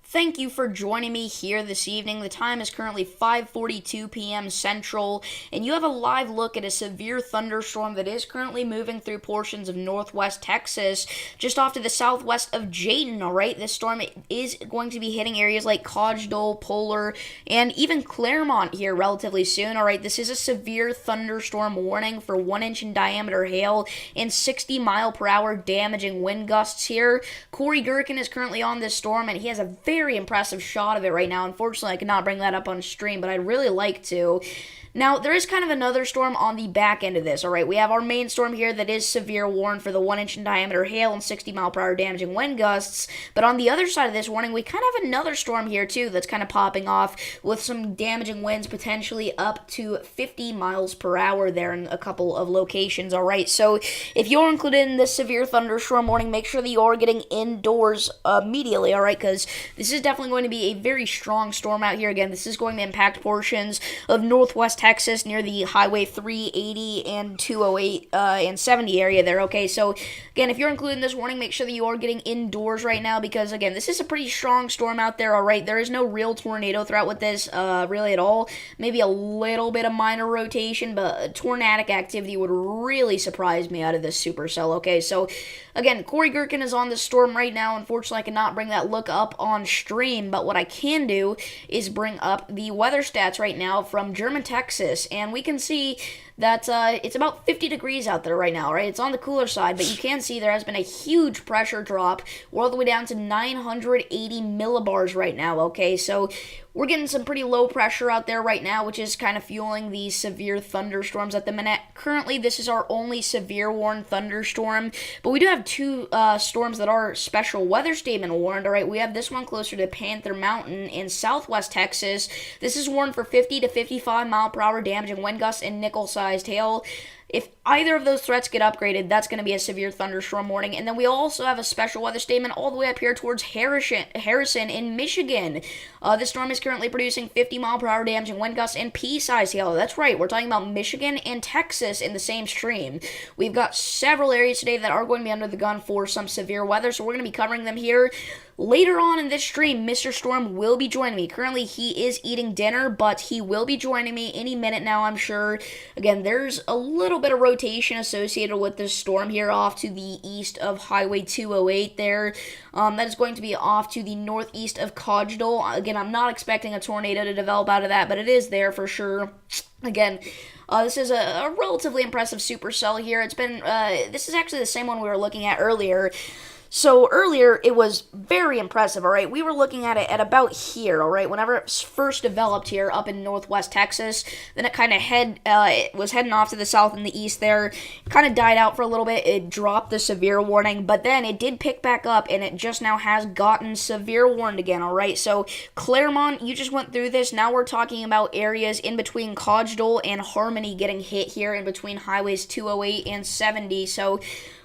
Thank you for joining me here this evening. The time is currently 5:42 p.m. Central, and you have a live look at a severe thunderstorm that is currently moving through portions of northwest Texas, just off to the southwest of Jayton, all right? This storm is going to be hitting areas like Cogdal, Polar, and even Claremont here relatively soon, all right? This is a severe thunderstorm warning for 1-inch in diameter hail and 60-mile-per-hour damaging wind gusts here. Corey Gherkin is currently on this storm, and he has a very impressive shot of it right now. Unfortunately, I could not bring that up on stream, but I'd really like to. Now, there is kind of another storm on the back end of this, all right? We have our main storm here that is severe warned for the 1-inch in diameter hail and 60-mile-per-hour damaging wind gusts, but on the other side of this warning, we kind of have another storm here, too, that's kind of popping off with some damaging winds potentially up to 50 miles per hour there in a couple of locations, all right? So if you're included in this severe thunderstorm warning, make sure that you are getting indoors immediately, all right? Because this is definitely going to be a very strong storm out here. Again, this is going to impact portions of northwest Texas near the Highway 380 and 208 and 70 area there, okay? So, again, if you're including this warning, make sure that you are getting indoors right now because, again, this is a pretty strong storm out there, all right? There is no real tornado threat with this, really at all. Maybe a little bit of minor rotation, but tornadic activity would really surprise me out of this supercell, okay? So, again, Corey Gherkin is on this storm right now. Unfortunately, I cannot bring that look up on stream, but what I can do is bring up the weather stats right now from German, Texas, and we can see that it's about 50 degrees out there right now, right? It's on the cooler side, but you can see there has been a huge pressure drop. We're all the way down to 980 millibars right now, okay? So we're getting some pretty low pressure out there right now, which is kind of fueling these severe thunderstorms at the minute. Currently, this is our only severe warned thunderstorm, but we do have two storms that are special weather statement warned, all right? We have this one closer to Panther Mountain in southwest Texas. This is warned for 50 to 55 mile per hour damaging wind gusts and nickel-sized hail. If either of those threats get upgraded, that's going to be a severe thunderstorm warning. And then we also have a special weather statement all the way up here towards Harrison in Michigan. This storm is currently producing 50-mile-per-hour damaging wind gusts and pea-sized hail. That's right, we're talking about Michigan and Texas in the same stream. We've got several areas today that are going to be under the gun for some severe weather, so we're going to be covering them here. Later on in this stream, Mr. Storm will be joining me. Currently, he is eating dinner, but he will be joining me any minute now, I'm sure. Again, there's a little bit of rotation associated with this storm here off to the east of Highway 208 there. That is going to be off to the northeast of Cogdal. Again, I'm not expecting a tornado to develop out of that, but it is there for sure. Again, this is a relatively impressive supercell here. It's been, this is actually the same one we were looking at earlier. So earlier, it was very impressive, all right? We were looking at it at about here, all right? Whenever it first developed here up in northwest Texas, then it kind of it was heading off to the south and the east there. It kind of died out for a little bit. It dropped the severe warning, but then it did pick back up, and it just now has gotten severe warned again, all right? So Claremont, you just went through this. Now we're talking about areas in between Cogdal and Harmony getting hit here in between highways 208 and 70. So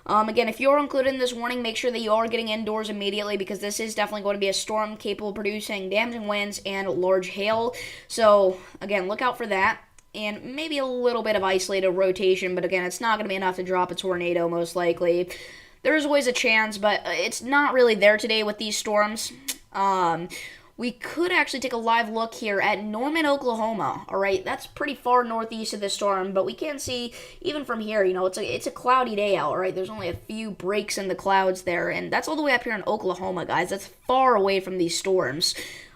again, if you're included in this warning, make sure that you are getting indoors immediately because this is definitely going to be a storm capable of producing damaging winds and large hail. So, again, look out for that. And maybe a little bit of isolated rotation, but again, it's not going to be enough to drop a tornado, most likely. There's always a chance, but it's not really there today with these storms. We could actually take a live look here at Norman, Oklahoma, all right? That's pretty far northeast of this storm, but we can see, even from here, you know, it's a cloudy day out, all right? There's only a few breaks in the clouds there, and that's all the way up here in Oklahoma, guys. That's far away from these storms.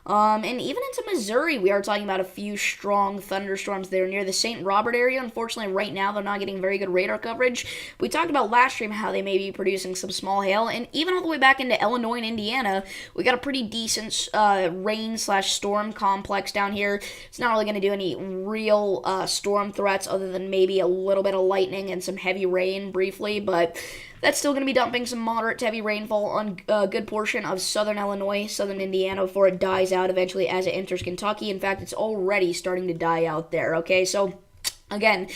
And even into Missouri, we are talking about a few strong thunderstorms there near the St. Robert area. Unfortunately, right now, they're not getting very good radar coverage. We talked about last stream how they may be producing some small hail, and even all the way back into Illinois and Indiana, we got a pretty decent rain/storm complex down here. It's not really going to do any real storm threats other than maybe a little bit of lightning and some heavy rain briefly, but that's still going to be dumping some moderate to heavy rainfall on a good portion of southern Illinois, southern Indiana before it dies out eventually as it enters Kentucky. In fact, it's already starting to die out there, okay? So, again,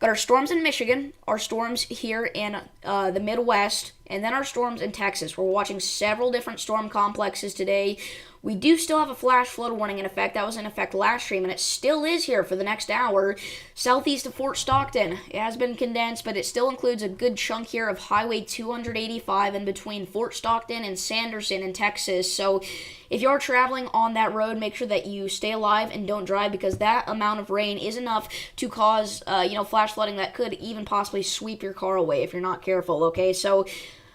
got our storms in Michigan, our storms here in the Midwest, and then our storms in Texas. We're watching several different storm complexes today. We do still have a flash flood warning in effect. That was in effect last stream, and it still is here for the next hour. Southeast of Fort Stockton. It has been condensed, but it still includes a good chunk here of Highway 285 in between Fort Stockton and Sanderson in Texas. So if you're traveling on that road, make sure that you stay alive and don't drive, because that amount of rain is enough to cause, flash flooding that could even possibly sweep your car away if you're not careful, okay? So,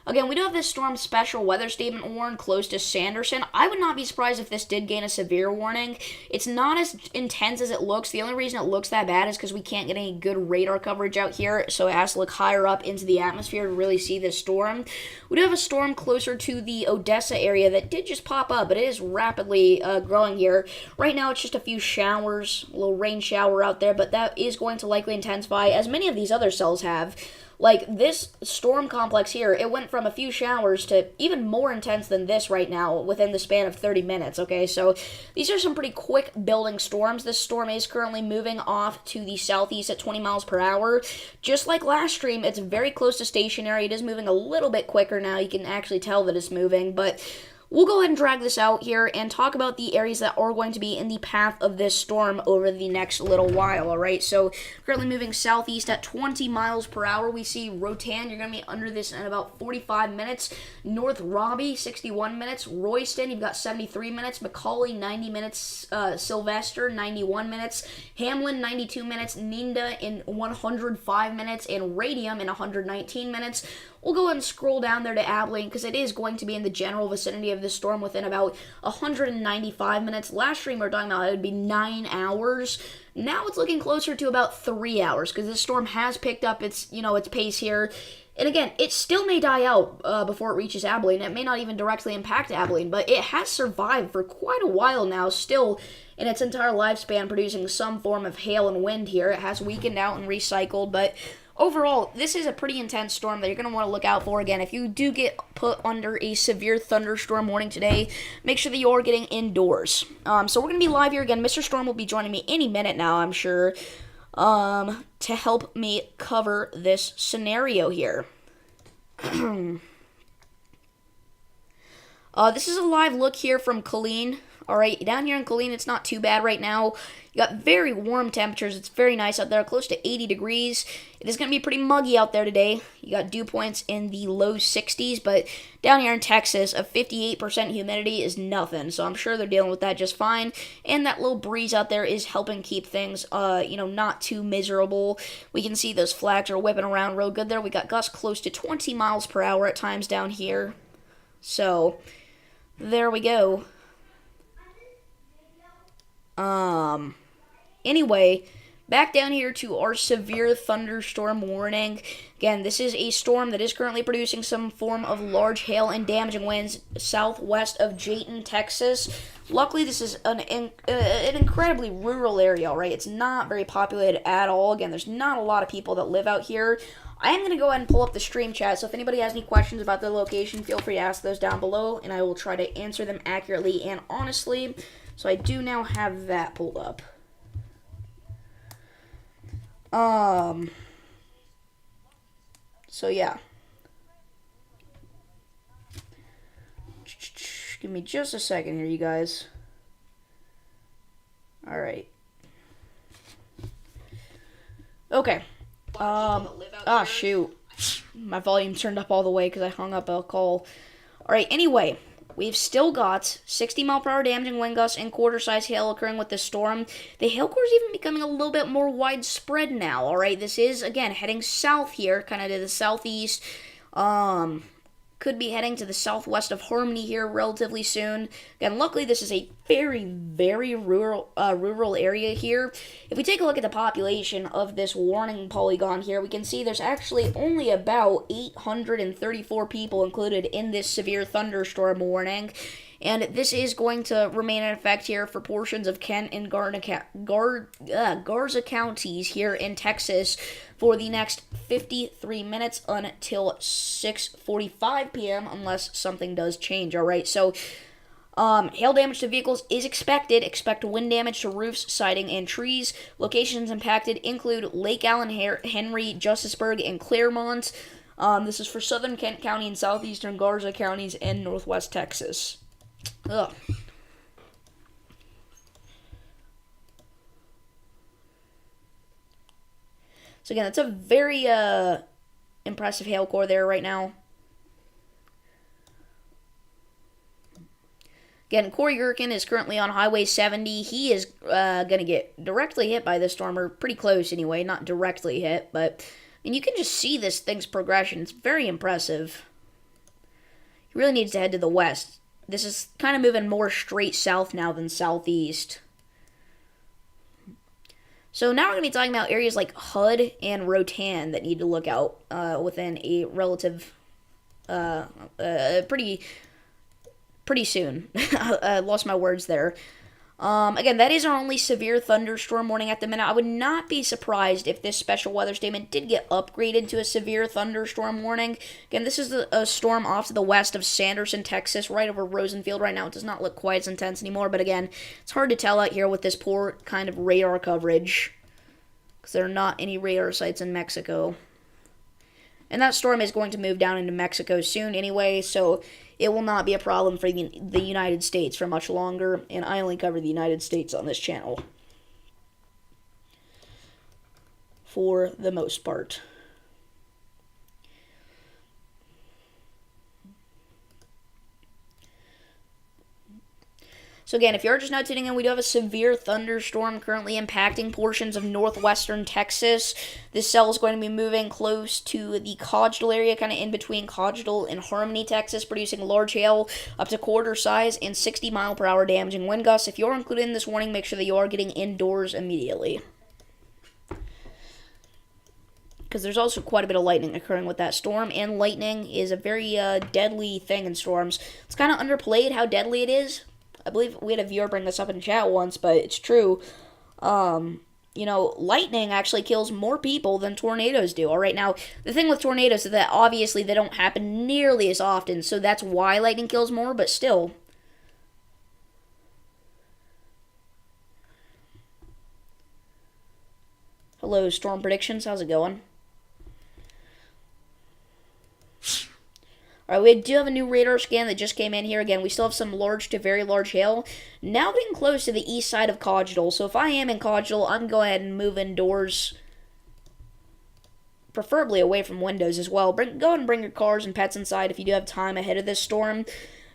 again, we do have this storm special weather statement warning close to Sanderson. I would not be surprised if this did gain a severe warning. It's not as intense as it looks. The only reason it looks that bad is because we can't get any good radar coverage out here, so it has to look higher up into the atmosphere to really see this storm. We do have a storm closer to the Odessa area that did just pop up, but it is rapidly growing here. Right now, it's just a few showers, a little rain shower out there, but that is going to likely intensify, as many of these other cells have. Like, this storm complex here, it went from a few showers to even more intense than this right now within the span of 30 minutes, okay? So, these are some pretty quick building storms. This storm is currently moving off to the southeast at 20 miles per hour. Just like last stream, it's very close to stationary. It is moving a little bit quicker now. You can actually tell that it's moving, but we'll go ahead and drag this out here and talk about the areas that are going to be in the path of this storm over the next little while, all right? So, currently moving southeast at 20 miles per hour. We see Rotan, you're going to be under this in about 45 minutes. North Robbie, 61 minutes. Royston, you've got 73 minutes. Macaulay, 90 minutes. Sylvester, 91 minutes. Hamlin, 92 minutes. Ninda in 105 minutes. And Radium in 119 minutes. We'll go ahead and scroll down there to Abilene, because it is going to be in the general vicinity of this storm within about 195 minutes. Last stream we were talking about it would be 9 hours. Now it's looking closer to about 3 hours, because this storm has picked up its pace here. And again, it still may die out before it reaches Abilene. It may not even directly impact Abilene, but it has survived for quite a while now, still in its entire lifespan, producing some form of hail and wind here. It has weakened out and recycled, but overall, this is a pretty intense storm that you're going to want to look out for. Again, if you do get put under a severe thunderstorm warning today, make sure that you are getting indoors. So we're going to be live here again. Mr. Storm will be joining me any minute now, I'm sure, to help me cover this scenario here. This is a live look here from Killeen. Alright, down here in Killeen, it's not too bad right now. You got very warm temperatures. It's very nice out there, close to 80 degrees. It is going to be pretty muggy out there today. You got dew points in the low 60s, but down here in Texas, a 58% humidity is nothing, so I'm sure they're dealing with that just fine. And that little breeze out there is helping keep things, not too miserable. We can see those flags are whipping around real good there. We got gusts close to 20 miles per hour at times down here. So, there we go. Anyway, back down here to our severe thunderstorm warning. Again, this is a storm that is currently producing some form of large hail and damaging winds southwest of Jayton, Texas. Luckily, this is an incredibly rural area, all right? It's not very populated at all. Again, there's not a lot of people that live out here. I am going to go ahead and pull up the stream chat, so if anybody has any questions about the location, feel free to ask those down below, and I will try to answer them accurately and honestly. So I do now have that pulled up. So yeah. Give me just a second here, you guys. Alright. Okay. Shoot. My volume turned up all the way because I hung up a call. Alright, anyway. We've still got 60 mile per hour damaging wind gusts and quarter-size hail occurring with this storm. The hail core is even becoming a little bit more widespread now, alright? This is, again, heading south here, kind of to the southeast. Could be heading to the southwest of Harmony here relatively soon. Again, luckily this is a very, very rural area here. If we take a look at the population of this warning polygon here, we can see there's actually only about 834 people included in this severe thunderstorm warning. And this is going to remain in effect here for portions of Kent and Garza counties here in Texas for the next 53 minutes until 6:45 p.m. unless something does change, alright? So, hail damage to vehicles is expected. Expect wind damage to roofs, siding, and trees. Locations impacted include Lake Allen, Henry, Justisburg, and Claremont. This is for southern Kent County and southeastern Garza counties and northwest Texas. Ugh. So again, it's a very impressive hail core there right now. Again, Corey Gherkin is currently on Highway 70. He is going to get directly hit by this storm, or pretty close anyway, not directly hit, but and you can just see this thing's progression. It's very impressive. He really needs to head to the west. This is kind of moving more straight south now than southeast. So now we're going to be talking about areas like HUD and Rotan that need to look out within a relative, pretty soon. I lost my words there. Again, that is our only severe thunderstorm warning at the minute. I would not be surprised if this special weather statement did get upgraded to a severe thunderstorm warning. Again, this is a storm off to the west of Sanderson, Texas, right over Rosenfield right now. It does not look quite as intense anymore, but again, it's hard to tell out here with this poor kind of radar coverage, because there are not any radar sites in Mexico. And that storm is going to move down into Mexico soon anyway, so it will not be a problem for the United States for much longer, and I only cover the United States on this channel, for the most part. So again, if you're just now tuning in, we do have a severe thunderstorm currently impacting portions of northwestern Texas. This cell is going to be moving close to the Cogdal area, kind of in between Cogdal and Harmony, Texas, producing large hail up to quarter size and 60-mile-per-hour damaging wind gusts. If you're included in this warning, make sure that you are getting indoors immediately, because there's also quite a bit of lightning occurring with that storm, and lightning is a very deadly thing in storms. It's kind of underplayed how deadly it is. I believe we had a viewer bring this up in chat once, but it's true. You know, lightning actually kills more people than tornadoes do. All right, now, the thing with tornadoes is that obviously they don't happen nearly as often, so that's why lightning kills more, but still. Hello, Storm Predictions. How's it going? Alright, we do have a new radar scan that just came in here. Again, we still have some large to very large hail. Now getting close to the east side of Cogdal. So if I am in Cogdal, I'm going to go ahead and move indoors, preferably away from windows as well. Go ahead and bring your cars and pets inside if you do have time ahead of this storm.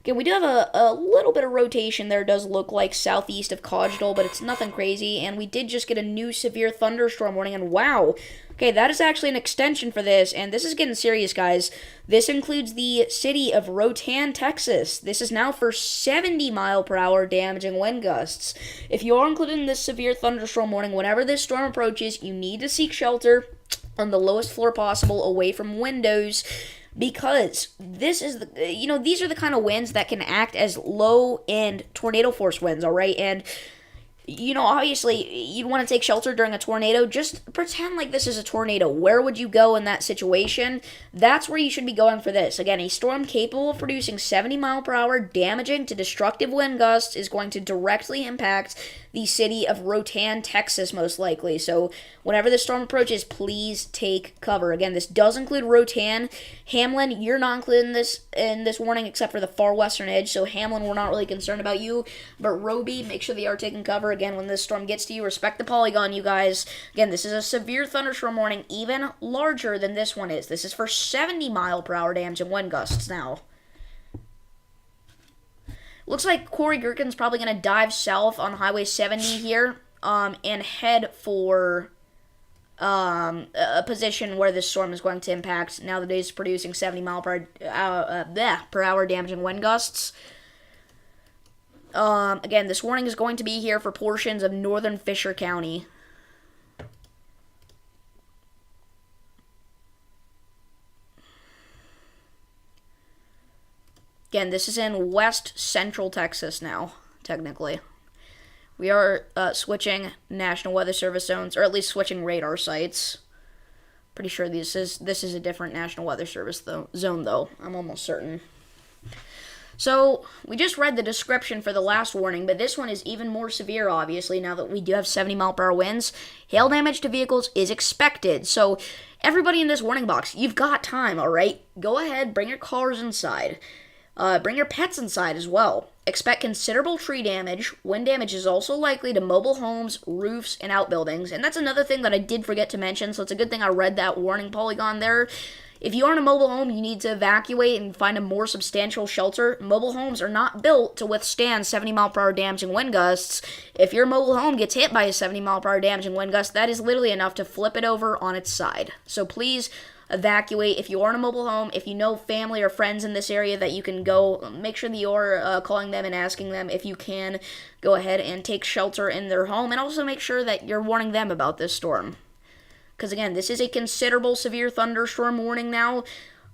Again, we do have a little bit of rotation there. It does look like southeast of Cogdal, but it's nothing crazy. And we did just get a new severe thunderstorm warning, and wow. Okay, that is actually an extension for this, and this is getting serious, guys. This includes the city of Rotan, Texas. This is now for 70-mile-per-hour damaging wind gusts. If you are included in this severe thunderstorm warning, whenever this storm approaches, you need to seek shelter on the lowest floor possible away from windows, because this is these are the kind of winds that can act as low-end tornado force winds, all right? And obviously, you'd want to take shelter during a tornado. Just pretend like this is a tornado. Where would you go in that situation? That's where you should be going for this. Again, a storm capable of producing 70-mile-per-hour damaging to destructive wind gusts is going to directly impact the city of Rotan, Texas, most likely. So whenever this storm approaches, please take cover. Again, this does include Rotan. Hamlin, you're not included in this warning except for the far western edge. So Hamlin, we're not really concerned about you. But Roby, make sure that you are taking cover. Again, when this storm gets to you, respect the polygon, you guys. Again, this is a severe thunderstorm warning, even larger than this one is. This is for 70-mile-per-hour damaging wind gusts now. Looks like Corey Gherkin's probably going to dive south on Highway 70 here and head for a position where this storm is going to impact now that it is producing 70-mile-per-hour damaging wind gusts. Again, this warning is going to be here for portions of northern Fisher County. Again, this is in west central Texas now, technically. We are switching National Weather Service zones, or at least switching radar sites. Pretty sure this is a different National Weather Service zone, though. I'm almost certain. So, we just read the description for the last warning, but this one is even more severe, obviously, now that we do have 70-mile-per-hour winds. Hail damage to vehicles is expected. So, everybody in this warning box, you've got time, all right? Go ahead, bring your cars inside. Bring your pets inside as well. Expect considerable tree damage. Wind damage is also likely to mobile homes, roofs, and outbuildings. And that's another thing that I did forget to mention, so it's a good thing I read that warning polygon there. If you are in a mobile home, you need to evacuate and find a more substantial shelter. Mobile homes are not built to withstand 70-mile-per-hour damaging wind gusts. If your mobile home gets hit by a 70-mile-per-hour damaging wind gust, that is literally enough to flip it over on its side. So please evacuate. If you are in a mobile home, if you know family or friends in this area that you can go, make sure that you're calling them and asking them if you can go ahead and take shelter in their home, and also make sure that you're warning them about this storm. Because again, this is a considerable severe thunderstorm warning now.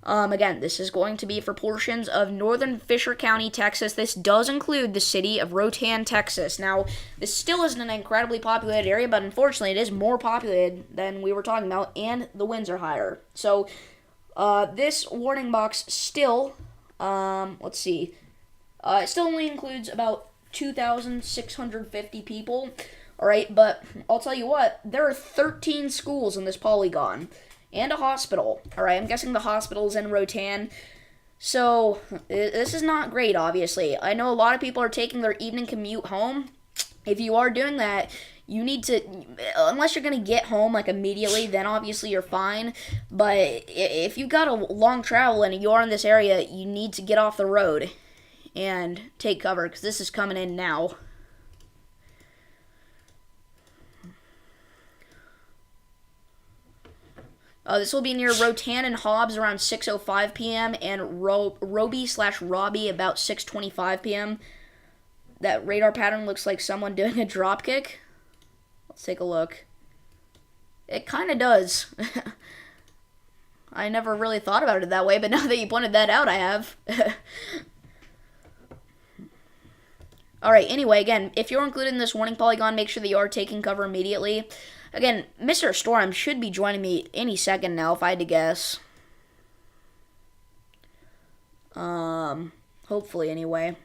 Again, this is going to be for portions of northern Fisher County, Texas. This does include the city of Rotan, Texas. Now, this still isn't an incredibly populated area, but unfortunately, it is more populated than we were talking about, and the winds are higher. So, this warning box still, let's see, it still only includes about 2,650 people. Alright, but I'll tell you what, there are 13 schools in this polygon. And a hospital. Alright, I'm guessing the hospital is in Rotan. So, this is not great, obviously. I know a lot of people are taking their evening commute home. If you are doing that, you need to, unless you're going to get home, like, immediately, then obviously you're fine. But if you've got a long travel and you're in this area, you need to get off the road and take cover, because this is coming in now. This will be near Rotan and Hobbs around 6:05 p.m. and Roby/Robbie about 6:25 p.m. That radar pattern looks like someone doing a dropkick. Let's take a look. It kind of does. I never really thought about it that way, but now that you pointed that out, I have. Alright, anyway, again, if you're included in this warning polygon, make sure that you are taking cover immediately. Again, Mr. Storm should be joining me any second now, if I had to guess. Hopefully, anyway.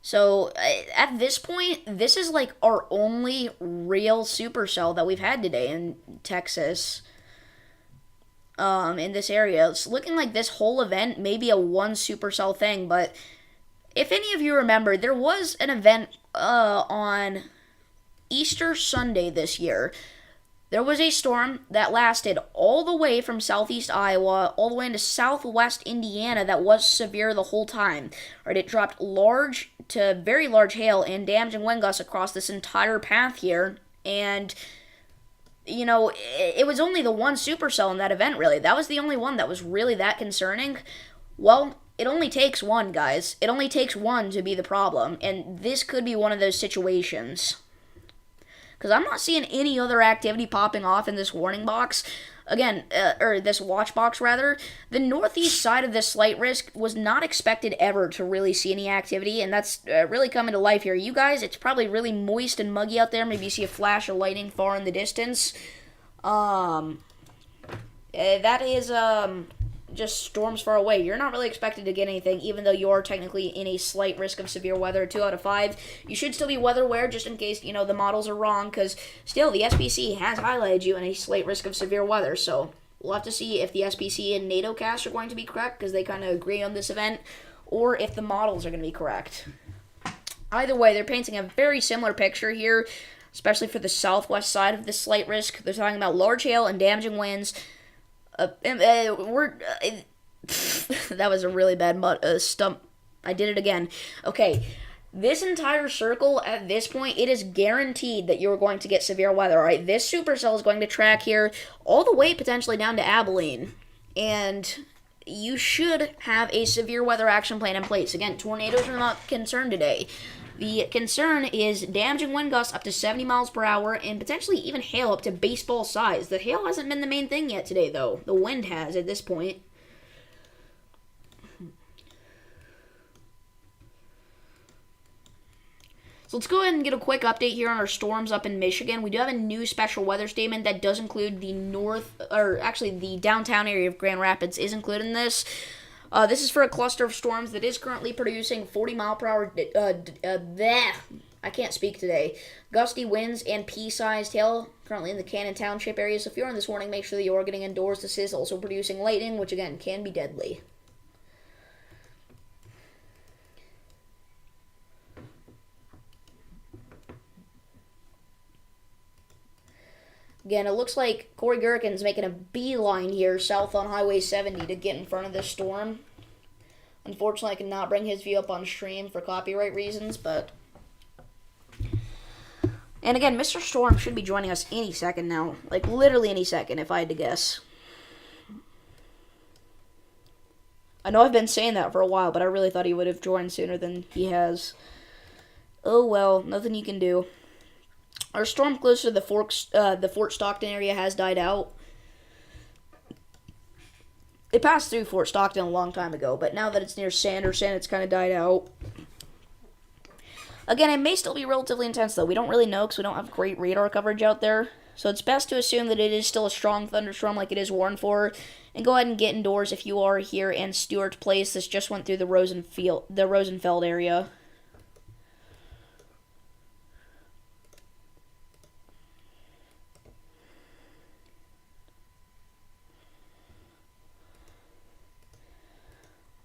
So, at this point, this is like our only real Supercell that we've had today in Texas. In this area. It's looking like this whole event may be a one Supercell thing, but if any of you remember, there was an event on Easter Sunday this year. There was a storm that lasted all the way from southeast Iowa all the way into southwest Indiana that was severe the whole time. Right, it dropped large to very large hail and damaging wind gusts across this entire path here, and you know, it was only the one Supercell in that event, really. That was the only one that was really that concerning. Well, it only takes one, guys. It only takes one to be the problem, and this could be one of those situations. Because I'm not seeing any other activity popping off in this warning box. Again, or this watch box, rather. The northeast side of this slight risk was not expected ever to really see any activity, and that's really coming to life here. You guys, it's probably really moist and muggy out there. Maybe you see a flash of lightning far in the distance. That is, just storms far away. You're not really expected to get anything, even though you are technically in a slight risk of severe weather, 2 out of 5. You should still be weather aware just in case, you know, the models are wrong, because still, the SPC has highlighted you in a slight risk of severe weather, so we'll have to see if the SPC and NATOcast are going to be correct, because they kind of agree on this event, or if the models are going to be correct. Either way, they're painting a very similar picture here, especially for the southwest side of this slight risk. They're talking about large hail and damaging winds. That was a really bad stump. I did it again. Okay, this entire circle, at this point, it is guaranteed that you're going to get severe weather, alright? This Supercell is going to track here all the way potentially down to Abilene. And you should have a severe weather action plan in place. Again, tornadoes are not concerned today. The concern is damaging wind gusts up to 70 miles per hour and potentially even hail up to baseball size. The hail hasn't been the main thing yet today, though. The wind has at this point. So let's go ahead and get a quick update here on our storms up in Michigan. We do have a new special weather statement that does include the the downtown area of Grand Rapids is included in this. This is for a cluster of storms that is currently producing 40 mile per hour, I can't speak today, gusty winds and pea-sized hail currently in the Cannon Township area. So if you're in this warning, make sure that you are getting indoors. This is also producing lightning, which again can be deadly. Again, it looks like Corey Gherkin's making a beeline here south on Highway 70 to get in front of this storm. Unfortunately, I cannot bring his view up on stream for copyright reasons, but... And again, Mr. Storm should be joining us any second now. Like, literally any second, if I had to guess. I know I've been saying that for a while, but I really thought he would have joined sooner than he has. Oh well, nothing you can do. Our storm closer to the Fort Stockton area has died out. It passed through Fort Stockton a long time ago, but now that it's near Sanderson, it's kind of died out. Again, it may still be relatively intense, though. We don't really know because we don't have great radar coverage out there. So it's best to assume that it is still a strong thunderstorm like it is warned for. And go ahead and get indoors if you are here in Stewart Place. This just went through the Rosenfeld area.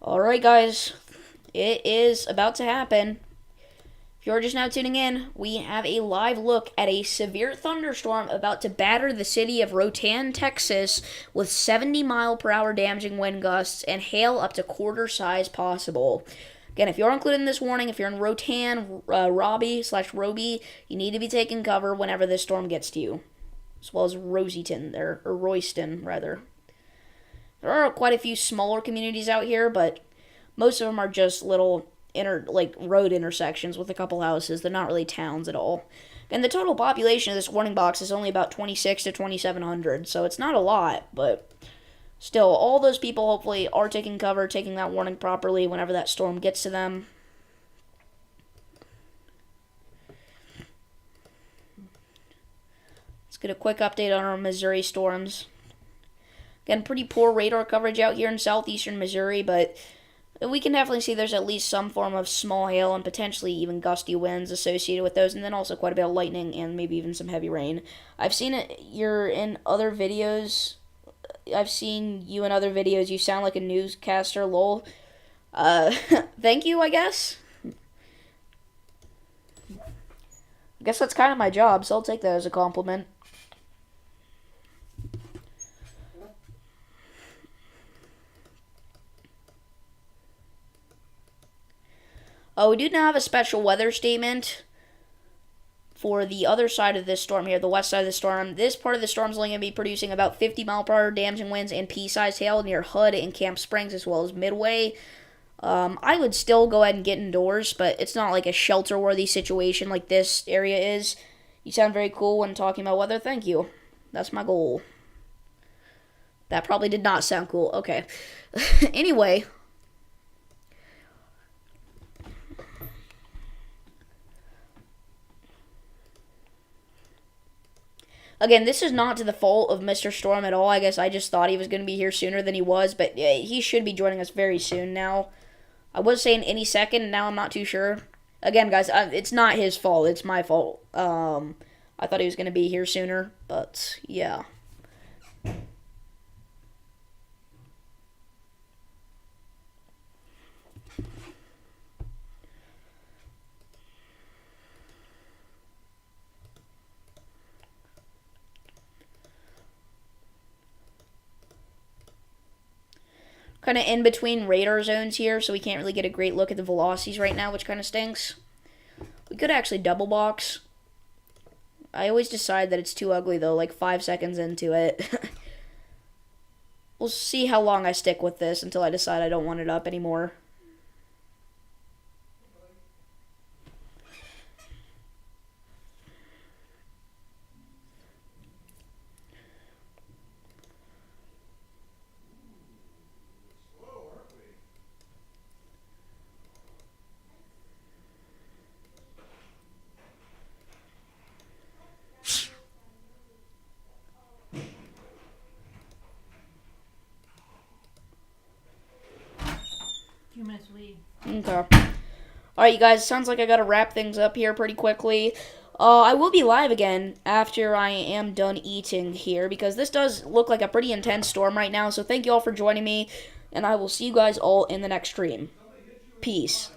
Alright guys, it is about to happen. If you're just now tuning in, we have a live look at a severe thunderstorm about to batter the city of Rotan, Texas, with 70-mile-per-hour damaging wind gusts and hail up to quarter size possible. Again, if you're included in this warning, if you're in Rotan, Robbie/Roby, you need to be taking cover whenever this storm gets to you. As well as Royston, or Royston, rather. There are quite a few smaller communities out here, but most of them are just little road intersections with a couple houses. They're not really towns at all. And the total population of this warning box is only about 26 to 2,700, so it's not a lot, but still, all those people hopefully are taking cover, taking that warning properly whenever that storm gets to them. Let's get a quick update on our Missouri storms. Again, pretty poor radar coverage out here in southeastern Missouri, but we can definitely see there's at least some form of small hail and potentially even gusty winds associated with those, and then also quite a bit of lightning and maybe even some heavy rain. I've seen it. You're in other videos. I've seen you in other videos. You sound like a newscaster, lol. Thank you, I guess. I guess that's kind of my job, so I'll take that as a compliment. We do now have a special weather statement for the other side of this storm here, the west side of the storm. This part of the storm is only going to be producing about 50-mile-per-hour damaging winds and pea-sized hail near Hood and Camp Springs as well as Midway. I would still go ahead and get indoors, but it's not like a shelter-worthy situation like this area is. You sound very cool when talking about weather. Thank you. That's my goal. That probably did not sound cool. Okay. Anyway. Again, this is not to the fault of Mr. Storm at all. I guess I just thought he was going to be here sooner than he was, but he should be joining us very soon now. I was saying any second, and now I'm not too sure. Again, guys, it's not his fault. It's my fault. I thought he was going to be here sooner, but yeah. Kind of in between radar zones here, so we can't really get a great look at the velocities right now, which kind of stinks. We could actually double box. I always decide that it's too ugly, though, like 5 seconds into it. We'll see how long I stick with this until I decide I don't want it up anymore. Okay. Alright, you guys, sounds like I gotta wrap things up here pretty quickly. I will be live again after I am done eating here, because this does look like a pretty intense storm right now, so thank you all for joining me, and I will see you guys all in the next stream. Peace.